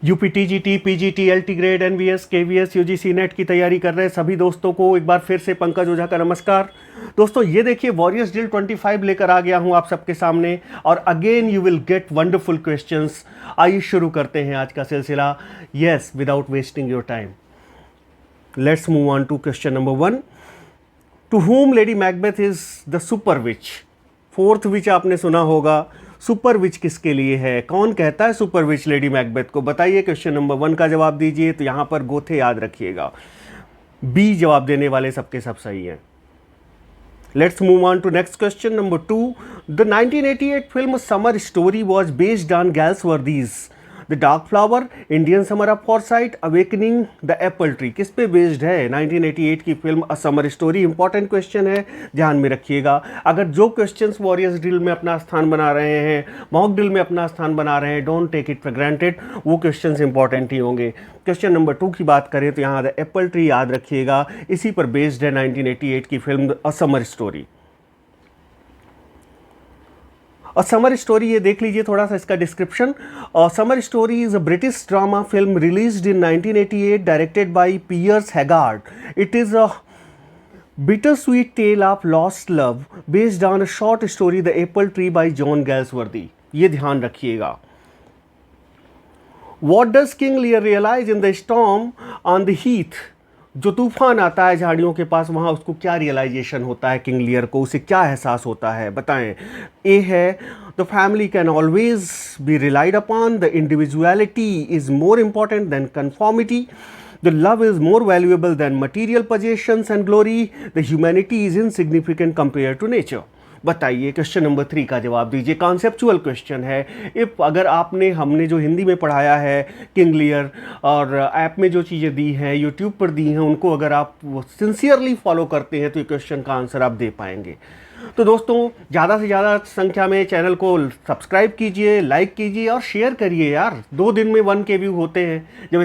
UPTGT, PGT, LT grade, NVS, KVS, UGC NET की तैयारी कर रहे सभी दोस्तों को एक बार फिर से पंकज ओझा का नमस्कार। दोस्तों ये देखिए वॉरियर्स ड्रिल 25 लेकर आ गया हूं आप सबके सामने और again you will get wonderful questions. आइए शुरू करते हैं आज का सिलसिला। Yes, without wasting your time let's move on to question number 1। To whom lady Macbeth is the super witch? Fourth witch आपने सुना होगा, सुपर विच किसके लिए है? कौन कहता है सुपर विच लेडी मैकबेथ को? बताइए। क्वेश्चन नंबर 1 का जवाब दीजिए। तो यहां पर गोथे याद रखिएगा, बी जवाब देने वाले सबके सब सही हैं। Let's move on to next question number 2। The 1988 film summer story was based on Galsworthy's the dark flower, Indian summer of Forsyte, awakening the apple tree. किस पे बेस्ड है 1988 की film a summer story? Important question है, ध्यान में रखिएगा। अगर जो क्वेश्चंस वॉरियर्स ड्रिल में अपना स्थान बना रहे हैं, मॉक ड्रिल में अपना स्थान बना रहे हैं, don't take it for granted, वो क्वेश्चंस इंपॉर्टेंट ही होंगे। क्वेश्चन नंबर 2 की बात करें तो यहाँ द एप्पल ट्री याद रखिएगा, इसी पर बेस्ड है 1988 की फिल्म अ समर स्टोरी। और समर स्टोरी ये देख लीजिए थोड़ा सा इसका description. Summer story is a British drama film released in 1988 directed by Piers Haggard. It is a bittersweet tale of lost love based on a short story The Apple Tree by John Galsworthy। ये ध्यान रखिएगा। What does King Lear realize in the storm on the heath? जो तूफान आता है झाड़ियों के पास, वहाँ उसको क्या रियलाइजेशन होता है किंग लियर को? उसे क्या एहसास होता है? बताएं। ए है the family can always be relied upon, the individuality is more important than conformity, the love is more valuable than material possessions and glory, the humanity is insignificant compared to nature। बताइए। Question number 3 का जवाब दीजिए। Conceptual question है। If अगर हमने जो हिंदी में पढ़ाया है किंग लियर और ऐप में जो चीज़ें दी हैं, यूट्यूब पर दी हैं, उनको अगर आप सिंसियरली फॉलो करते हैं तो ये क्वेश्चन का आंसर आप दे पाएंगे। तो दोस्तों ज़्यादा से ज़्यादा संख्या में चैनल को सब्सक्राइब कीजिए, लाइक कीजिए और शेयर करिए यार। 2 दिन में 1K व्यू होते हैं। जब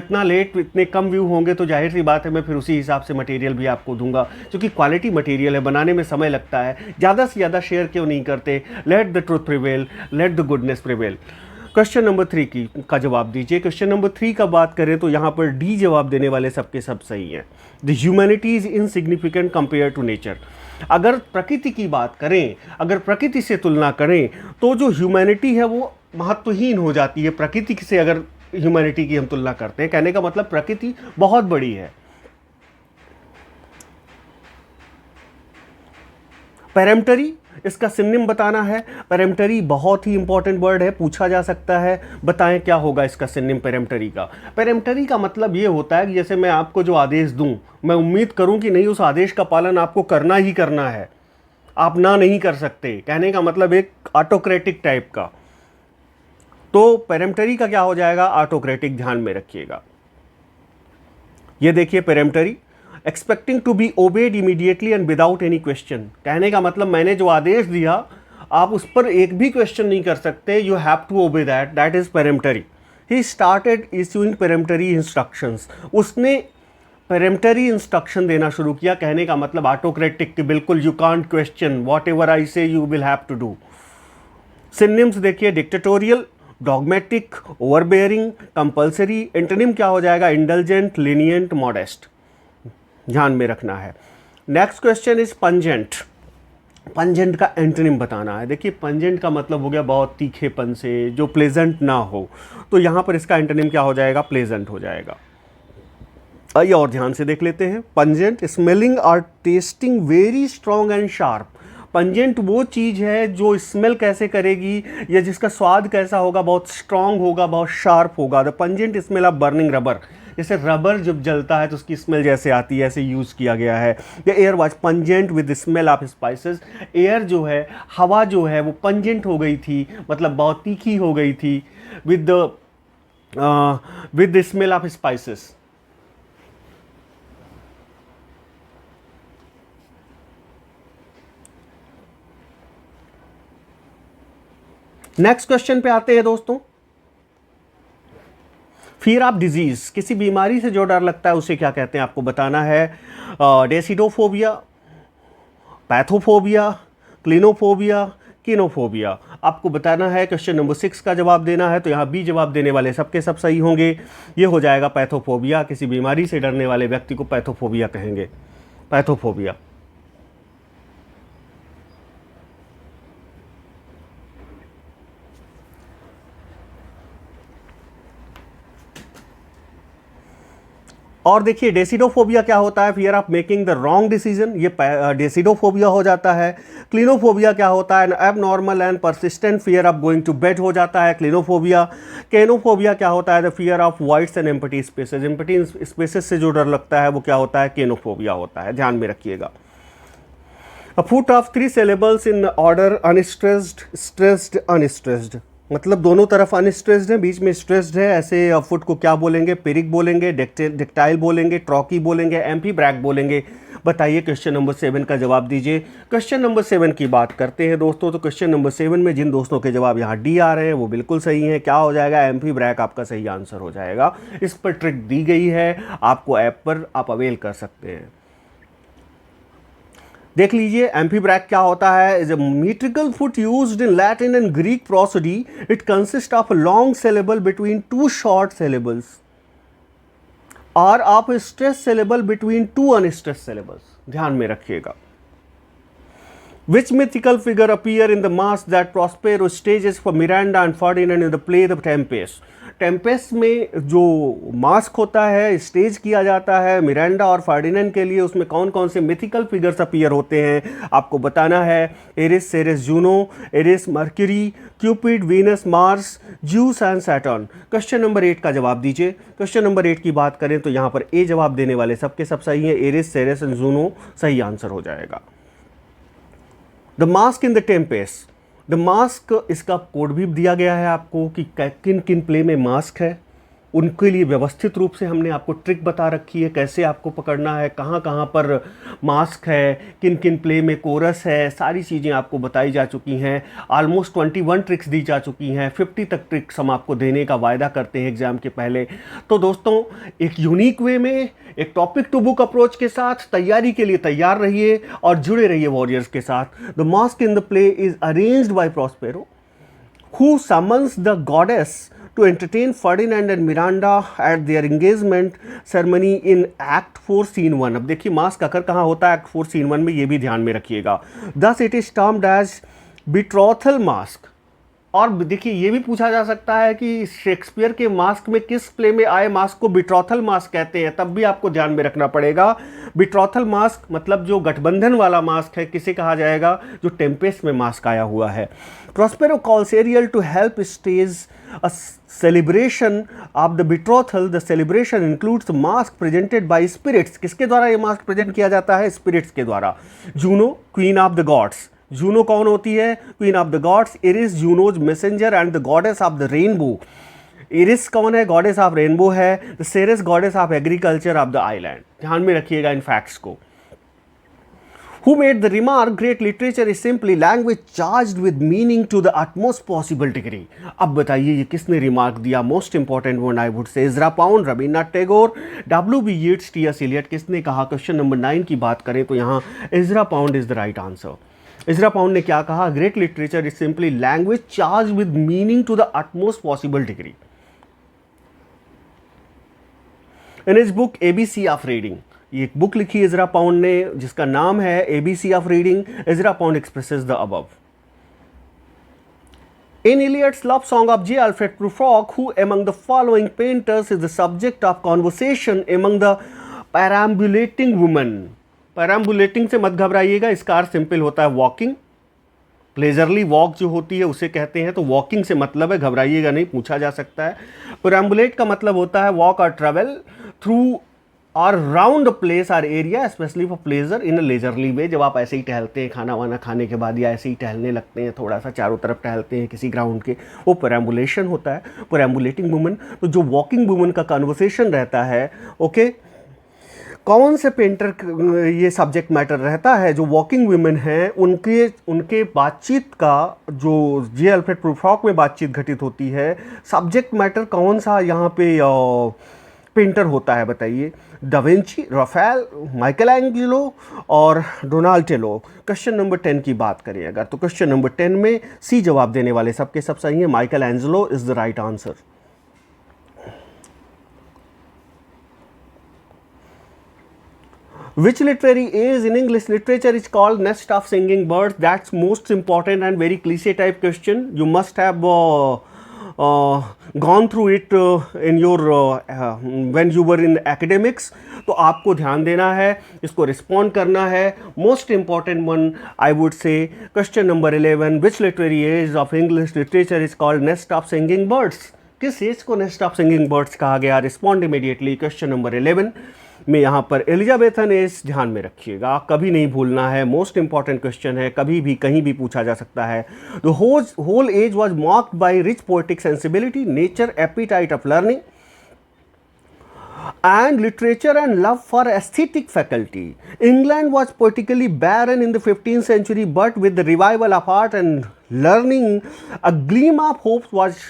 इतने कम व्यू होंगे तो जाहिर सी बात है मैं फिर उसी हिसाब से मटेरियल भी आपको दूंगा, क्योंकि क्वालिटी मटेरियल है, बनाने में समय लगता है। ज़्यादा से ज़्यादा शेयर क्यों नहीं करते? Let the truth prevail, let the goodness prevail. Question number 3 का जवाब दीजिए। क्वेश्चन नंबर 3 का बात करें तो यहाँ पर डी जवाब देने वाले सबके सब सही हैं। The humanity is insignificant compare to nature. अगर प्रकृति की बात करें, अगर प्रकृति से तुलना करें तो जो ह्यूमैनिटी है वो महत्वहीन हो जाती है प्रकृति से। अगर ह्यूमैनिटी की हम तुलना करते हैं, कहने का मतलब प्रकृति बहुत बड़ी है। पेरेम्पटरी, इसका सिनोनिम बताना है। पेरेम्पटरी बहुत ही इंपॉर्टेंट वर्ड है, पूछा जा सकता है। बताएं क्या होगा इसका सिनोनिम पेरेम्पटरी का? पेरेम्पटरी का मतलब ये होता है कि जैसे मैं आपको जो आदेश दूं, मैं उम्मीद करूं कि नहीं, उस आदेश का पालन आपको करना ही करना है, आप ना नहीं कर सकते। कहने का मतलब एक ऑटोक्रेटिक टाइप का। तो पेरेम्पटरी का क्या हो जाएगा? ऑटोक्रेटिक। ध्यान में रखिएगा। ये देखिए peremptory, expecting to be obeyed immediately and without any question. कहने का मतलब मैंने जो आदेश दिया आप उस पर एक भी क्वेश्चन नहीं कर सकते, you have to obey that, that is peremptory. He started issuing peremptory instructions. उसने पेरेम्पटरी इंस्ट्रक्शन देना शुरू किया। कहने का मतलब ऑटोक्रेटिक, बिल्कुल you can't question, whatever I say you will have to do. Synonyms देखिए, dictatorial, dogmatic, overbearing, compulsory. Antonym क्या हो जाएगा? Indulgent, lenient, modest. ध्यान में रखना है। Next question is pungent. Pungent का एंटोनिम बताना है। देखिए पंजेंट का मतलब हो गया बहुत तीखेपन से, जो प्लेजेंट ना हो। तो यहां पर इसका एंटोनिम क्या हो जाएगा? प्लेजेंट हो जाएगा। आइए और ध्यान से देख लेते हैं। पंजेंट, स्मेलिंग और testing very strong and sharp. Pungent वो चीज़ है जो स्मेल कैसे करेगी या जिसका स्वाद कैसा होगा? बहुत स्ट्रॉन्ग होगा, बहुत शार्प होगा। The pungent smell of burning rubber. जैसे रबर जब जलता है तो उसकी स्मेल जैसे आती है, ऐसे यूज़ किया गया है। The air was pungent with smell of spices. Air जो है, हवा जो है वो पंजेंट हो गई थी, मतलब बहुत तीखी हो गई थी, with the smell of spices. Next question पे आते हैं दोस्तों। फियर ऑफ डिजीज, किसी बीमारी से जो डर लगता है उसे क्या कहते हैं आपको बताना है। डेसिडोफोबिया, पैथोफोबिया, क्लिनोफोबिया, केनोफोबिया। आपको बताना है, क्वेश्चन नंबर 6 का जवाब देना है, तो यहाँ बी जवाब देने वाले सबके सब सही होंगे। ये हो जाएगा पैथोफोबिया। किसी बीमारी से डरने वाले व्यक्ति को पैथोफोबिया कहेंगे, पैथोफोबिया। और देखिए डेसिडोफोबिया क्या होता है, fear of making the wrong decision, ये डेसिडोफोबिया हो जाता है। क्लिनोफोबिया क्या होता है, abnormal and persistent fear of going to bed हो जाता है क्लिनोफोबिया। केनोफोबिया क्या होता है, the fear of voids and empty spaces, empty spaces से जो डर लगता है वो क्या होता है, केनोफोबिया होता है, ध्यान में रखिएगा। A foot of 3 syllables in order, unstressed, stressed, unstressed, मतलब दोनों तरफ अनस्ट्रेस्ड है, बीच में स्ट्रेस्ड है, ऐसे फुट को क्या बोलेंगे, पिरिक बोलेंगे, डिक्टाइल बोलेंगे, ट्रॉकी बोलेंगे, एम्फीब्रैक बोलेंगे। बताइए क्वेश्चन नंबर 7 का जवाब दीजिए। क्वेश्चन नंबर 7 की बात करते हैं दोस्तों, तो क्वेश्चन नंबर 7 में जिन दोस्तों के जवाब यहाँ डी आ रहे हैं वो बिल्कुल सही है। क्या हो जाएगा, एम्फीब्रैक आपका सही आंसर हो जाएगा। इस पर ट्रिक दी गई है आपको, ऐप पर आप अवेल कर सकते हैं। देख लीजिए एम्फीब्रैक क्या होता है, is a metrical foot used in Latin and Greek prosody. It consist of a long syllable between 2 short syllables और of a stress syllable between 2 unstress syllables. ध्यान में रखिएगा। Which mythical figure appear in the masque that Prospero stages for Miranda and Ferdinand in the play The Tempest? Tempest में जो mask होता है, stage किया जाता है मिरांडा और फर्डिनेंड के लिए, उसमें कौन कौन से मिथिकल फिगर्स अपीयर होते हैं आपको बताना है। Iris, Ceres, Juno, Iris, Mercury, Cupid, Venus, Mars, Zeus and Saturn. Question number 8 का जवाब दीजिए। क्वेश्चन नंबर 8 की बात करें तो यहाँ पर ए जवाब देने वाले सबके सब सही हैं। एरिस, सेरेस एंड जूनो सही आंसर हो जाएगा। The mask in the Tempest, the mask, इसका कोड भी दिया गया है आपको कि किन किन प्ले में मास्क है, उनके लिए व्यवस्थित रूप से हमने आपको ट्रिक बता रखी है, कैसे आपको पकड़ना है, कहाँ कहाँ पर मास्क है, किन किन प्ले में कोरस है, सारी चीज़ें आपको बताई जा चुकी हैं। ऑलमोस्ट 21 ट्रिक्स दी जा चुकी हैं, 50 तक ट्रिक्स हम आपको देने का वायदा करते हैं एग्जाम के पहले। तो दोस्तों एक यूनिक वे में, एक टॉपिक टू बुक अप्रोच के साथ तैयारी के लिए तैयार रहिए और जुड़े रहिए वॉरियर्स के साथ। The mask in the play is arranged bye Prospero, who summons the goddess to entertain Ferdinand and Miranda at their engagement ceremony in Act 4 Scene 1। अब देखिए मास्क आकर कहाँ होता है, Act 4 Scene 1 में, ये भी ध्यान में रखिएगा। Thus it is termed as betrothal mask। और देखिए ये भी पूछा जा सकता है कि शेक्सपियर के मास्क में किस प्ले में आए मास्क को बिट्रॉथल मास्क कहते हैं, तब भी आपको ध्यान में रखना पड़ेगा। बिट्रॉथल मास्क मतलब जो गठबंधन वाला मास्क है, किसे कहा जाएगा, जो टेम्पेस्ट में मास्क आया हुआ है। Prospero calls Ariel to help stage a celebration of the betrothal. The celebration includes masque presented by spirits. किसके द्वारा ये मास्क प्रेजेंट किया जाता है, स्पिरिट्स के द्वारा। Juno, queen of the gods, Juno कौन होती है, queen of the gods. Iris, Juno's messenger and the goddess of the rainbow. Iris कौन है, गॉडेस ऑफ रेनबो है। The Ceres, goddess of agriculture of the island. ध्यान में रखिएगा इन फैक्ट्स को। Who made the remark, great literature is simply language charged with meaning to the utmost possible degree? अब बताइए ये किसने रिमार्क दिया, most important one I would say. Ezra Pound, Rabindranath Tagore, W.B. Yeats, T.S. Eliot। किसने कहा, question number 9 की बात करें तो यहाँ Ezra Pound is the right answer. Ezra Pound ने क्या कहा, great literature is simply language charge with meaning to the utmost possible degree. In his book ABC of reading, ये एक बुक लिखी इजरा पाउंड ने जिसका नाम है ABC of reading. Ezra Pound expresses the above. In Eliot's love song of J. Alfred Prufrock, who among the following painters is the subject of conversation among the perambulating women? परैम्बुलेटिंग से मत घबराइएगा, इसका अर्थ simple होता है walking. प्लेजरली walk जो होती है उसे कहते हैं, तो वॉकिंग से मतलब है, घबराइएगा नहीं, पूछा जा सकता है। परैम्बुलेट का मतलब होता है वॉक और ट्रेवल थ्रू और राउंड प्लेस और area, specially for pleasure in a leisurely way. जब आप ऐसे ही टहलते हैं खाना वाना खाने के बाद, या ऐसे ही टहलने लगते हैं, थोड़ा सा चारों तरफ टहलते हैं किसी ग्राउंड के, वो परैम्बुलेशन होता है, परैम्बुलेटिंग वुमन। तो जो वॉकिंग वुमन का कन्वर्सेशन रहता है, ओके, कौन से पेंटर ये सब्जेक्ट मैटर रहता है, जो वॉकिंग वुमेन हैं उनके बातचीत का, जो जे अल्फ्रेड प्रूफ्रॉक में बातचीत घटित होती है, सब्जेक्ट मैटर कौन सा यहाँ पे पेंटर होता है बताइए? Da Vinci, Rafale, Michael Angelo और डोनाल्टेलो। क्वेश्चन नंबर 10 की बात करें अगर, तो क्वेश्चन नंबर 10 में सी जवाब देने वाले सबके सब सही हैं। Michael Angelo is the right answer. Which literary age in English literature is called nest of singing birds? That's most important and very cliche type question. You must have gone through it in your when you were in academics. तो आपको ध्यान देना है, इसको respond करना है। Most important one I would say question number 11, which literary age of English literature is called nest of singing birds? किस age को नेस्ट ऑफ सिंगिंग बर्ड्स कहा गया? Respond immediately. क्वेश्चन नंबर 11 में यहाँ पर एलिजाबेथन एज ध्यान में रखिएगा, कभी नहीं भूलना है। मोस्ट इंपॉर्टेंट क्वेश्चन है, कभी भी कहीं भी पूछा जा सकता है। The whole age was marked by rich poetic sensibility, nature, appetite of learning and literature and love for aesthetic faculty. England was politically barren in the 15th century, but with the revival of art and learning, a gleam of hope was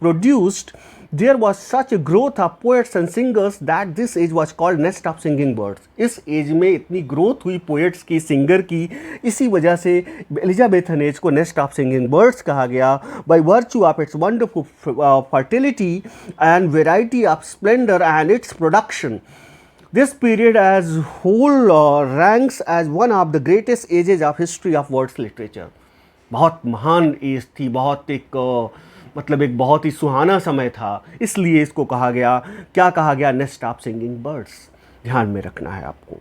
produced. There was such a growth of poets and singers that this age was called nest of singing birds. इस as में इतनी growth हुई poets की, singer की, इसी वजह से Elizabethan age को नेस्ट ऑफ सिंगिंग बर्ड्स कहा गया। By virtue of its wonderful fertility and variety of splendour and its production, this period as whole ranks as one of the greatest ages of history of words literature. बहुत महान as थी, बहुत एक मतलब एक बहुत ही सुहाना समय था, इसलिए इसको कहा गया, क्या कहा गया? Nest of singing birds. ध्यान में रखना है आपको।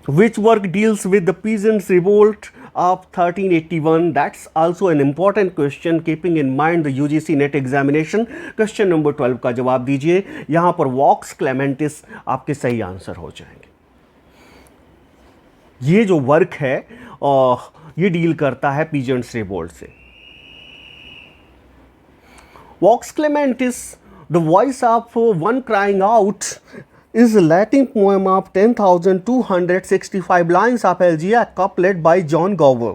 Which work deals with the peasants revolt of 1381? That's also an important question, keeping in mind the UGC net examination. Question number 12 का जवाब दीजिए। यहाँ पर वॉक्स क्लेमेंटिस आपके सही आंसर हो जाएंगे। ये जो वर्क है ये डील करता है पीजेंट्स रिवोल्ट से। Vox Clementis, the voice of one crying out, is a Latin poem of 10,265 lines of elegiac couplet by John Gower.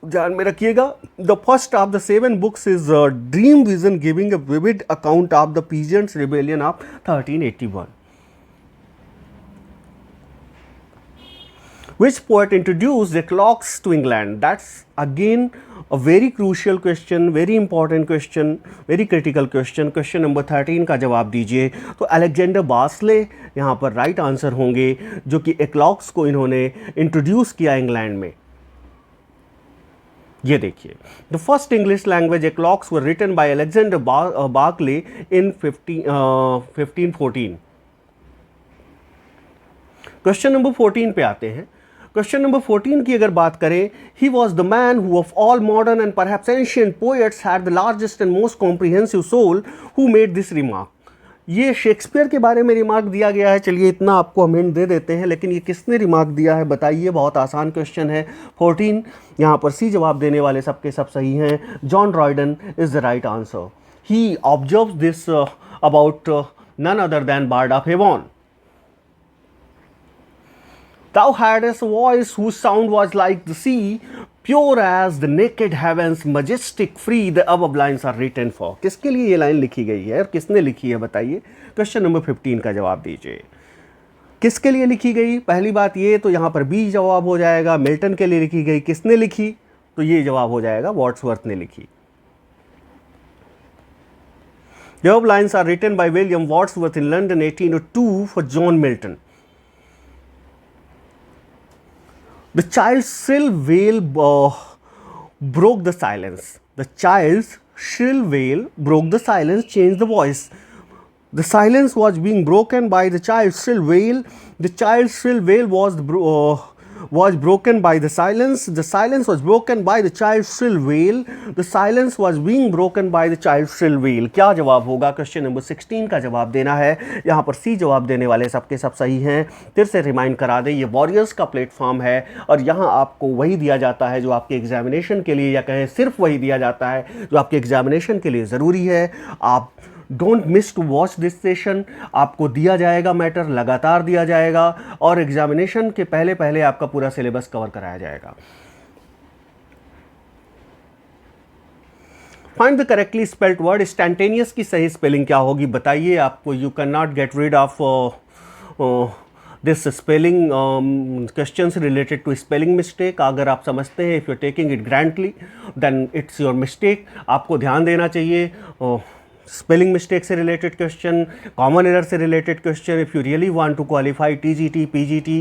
ध्यान में रखिएगा। The first of the 7 books is Dream Vision, giving a vivid account of the peasants' rebellion of 1381. Which poet introduced the clocks to England? That's again a very crucial question, very important question, very critical question. Question number 13 का जवाब दीजिए। तो Alexander बास्ले यहाँ पर right answer होंगे, जो कि clocks को इन्होंने इंट्रोड्यूस किया इंग्लैंड में। ये देखिए, the first English language clocks were written by Alexander Barclay in 1514। Question number 14 पे आते हैं। क्वेश्चन नंबर 14 की अगर बात करें, he was the man who of all modern and perhaps ancient poets had the largest and most comprehensive soul who made this remark. ये Shakespeare के बारे में रिमार्क दिया गया है। चलिए इतना आपको हम हिंट दे देते हैं, लेकिन ये किसने रिमार्क दिया है बताइए? बहुत आसान क्वेश्चन है। 14 यहाँ पर सी जवाब देने वाले सबके सब सही हैं। John Roydon is the right answer. He observe this about none other than bard of Avon. Thou hadst a voice whose sound was like the sea, pure as the naked heavens, majestic, free, the above lines are written for. किसके लिए ये line लिखी गई है और किसने लिखी है बताइए? क्वेश्चन नंबर 15 का जवाब दीजिए। किसके लिए लिखी गई? पहली बात ये तो यहाँ पर बी जवाब हो जाएगा। मिल्टन के लिए लिखी गई। किसने लिखी? तो ये जवाब हो जाएगा वर्ड्सवर्थ ने लिखी। The above lines are written by William Wordsworth in London 1802 for John Milton. The child's shrill wail broke the silence. The child's shrill wail broke the silence, changed the voice. The silence was being broken by the child's shrill wail. The child's shrill wail was broken by the silence. The silence was broken by the child's shrill wail. The silence was being broken by the child's shrill wail. क्या जवाब होगा? Question number 16 का जवाब देना है। यहाँ पर सी जवाब देने वाले सबके सब सही हैं। फिर से रिमाइंड करा दें, ये वॉरियर्स का प्लेटफॉर्म है और यहाँ आपको वही दिया जाता है जो आपके एग्जामिनेशन के लिए, या कहें सिर्फ वही दिया जाता है जो आपके एग्जामिनेशन के लिए ज़रूरी है। आप don't miss to watch this session. आपको दिया जाएगा मैटर, लगातार दिया जाएगा और एग्जामिनेशन के पहले पहले आपका पूरा सिलेबस कवर कराया जाएगा। Find the correctly spelled word. Instantaneous की सही स्पेलिंग क्या होगी बताइए आपको। You can not get rid of this spelling questions related to spelling mistake. अगर आप समझते हैं if you taking it grantly then it's your mistake. आपको ध्यान देना चाहिए स्पेलिंग मिस्टेक से रिलेटेड क्वेश्चन, कॉमन एरर से रिलेटेड question. If you really want to qualify TGT, PGT,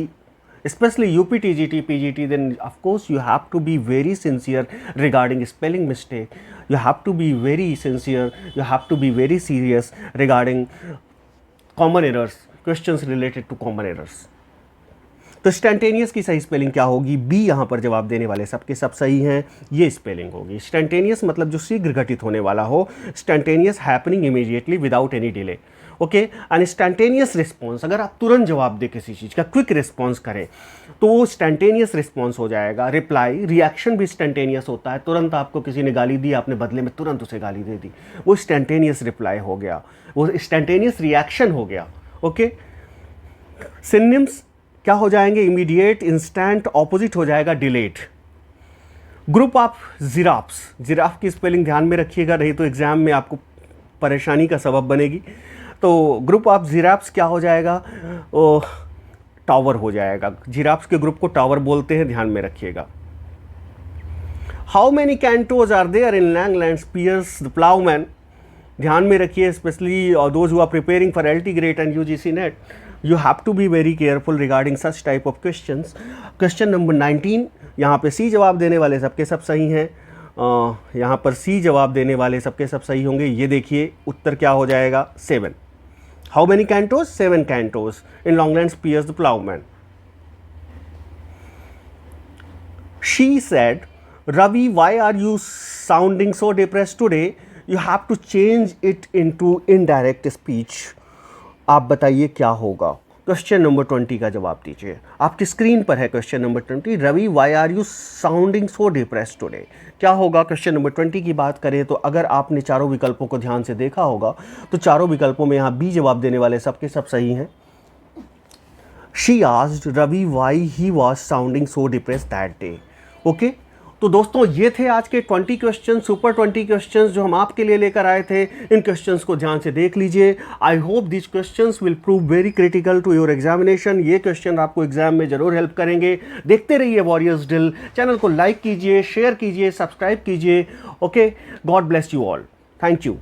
especially UP TGT, PGT, then of course you have to be very sincere regarding spelling mistake. You have to be very sincere, you have to be very serious regarding common errors, questions related to common errors. तो स्टैंटेनियस की सही spelling क्या होगी? B यहाँ पर जवाब देने वाले सबके सब सही हैं, ये स्पेलिंग होगी। स्टैंटेनियस मतलब जो शीघ्र घटित होने वाला हो, instantaneous happening immediately without any delay. Okay, and instantaneous response, अगर आप तुरंत जवाब दें किसी चीज़ का, क्विक रिस्पॉन्स करें तो वो स्टैंटेनियस रिस्पॉन्स हो जाएगा। रिप्लाई, रिएक्शन भी स्टैंटेनियस होता है। तुरंत आपको किसी ने गाली दी, आपने बदले में तुरंत उसे गाली दे दी, वो स्टैंटेनियस रिप्लाई हो गया, वो स्टैंटेनियस रिएक्शन हो गया। ओके, सिनोनिम्स क्या हो जाएंगे? इमीडिएट, इंस्टेंट, ऑपोजिट हो जाएगा delayed. Group of giraffes, giraffe की स्पेलिंग ध्यान में रखिएगा, नहीं तो एग्जाम में आपको परेशानी का सबब बनेगी। तो ग्रुप ऑफ जिराफ्स क्या हो जाएगा? टावर हो जाएगा। जिराफ्स के ग्रुप को टावर बोलते हैं, ध्यान में रखिएगा। How many cantos are there in Langland Piers the Ploughman, ध्यान में रखिए, specially those who are preparing for LT grade and UGC NET, you have to be very careful regarding such type of questions. Question number 19, यहाँ पे C जवाब देने वाले सबके सब सही हैं। यहाँ पर C जवाब देने वाले सबके सब सही होंगे। ये देखिए उत्तर क्या हो जाएगा? 7. How many cantos? 7 cantos in Longland Spears the Plowman. She said, Ravi, why are you sounding so depressed today? You have to change it into indirect speech. आप बताइए क्या होगा? क्वेश्चन नंबर 20 का जवाब दीजिए। आपकी स्क्रीन पर है question number 20। Ravi, why are you sounding so depressed today? क्या होगा? क्वेश्चन नंबर 20 की बात करें तो अगर आपने चारों विकल्पों को ध्यान से देखा होगा तो चारों विकल्पों में यहाँ बी जवाब देने वाले सबके सब सही हैं। She asked Ravi why he was sounding so depressed that day. Okay, तो दोस्तों ये थे आज के 20 क्वेश्चन, सुपर 20 क्वेश्चंस जो हम आपके लिए लेकर आए थे। इन क्वेश्चंस को ध्यान से देख लीजिए। I hope this questions will prove very critical to your examination. ये क्वेश्चन आपको एग्जाम में जरूर हेल्प करेंगे। देखते रहिए वॉरियर्स ड्रिल। चैनल को लाइक कीजिए, शेयर कीजिए, सब्सक्राइब कीजिए। Okay, God bless you all. Thank you.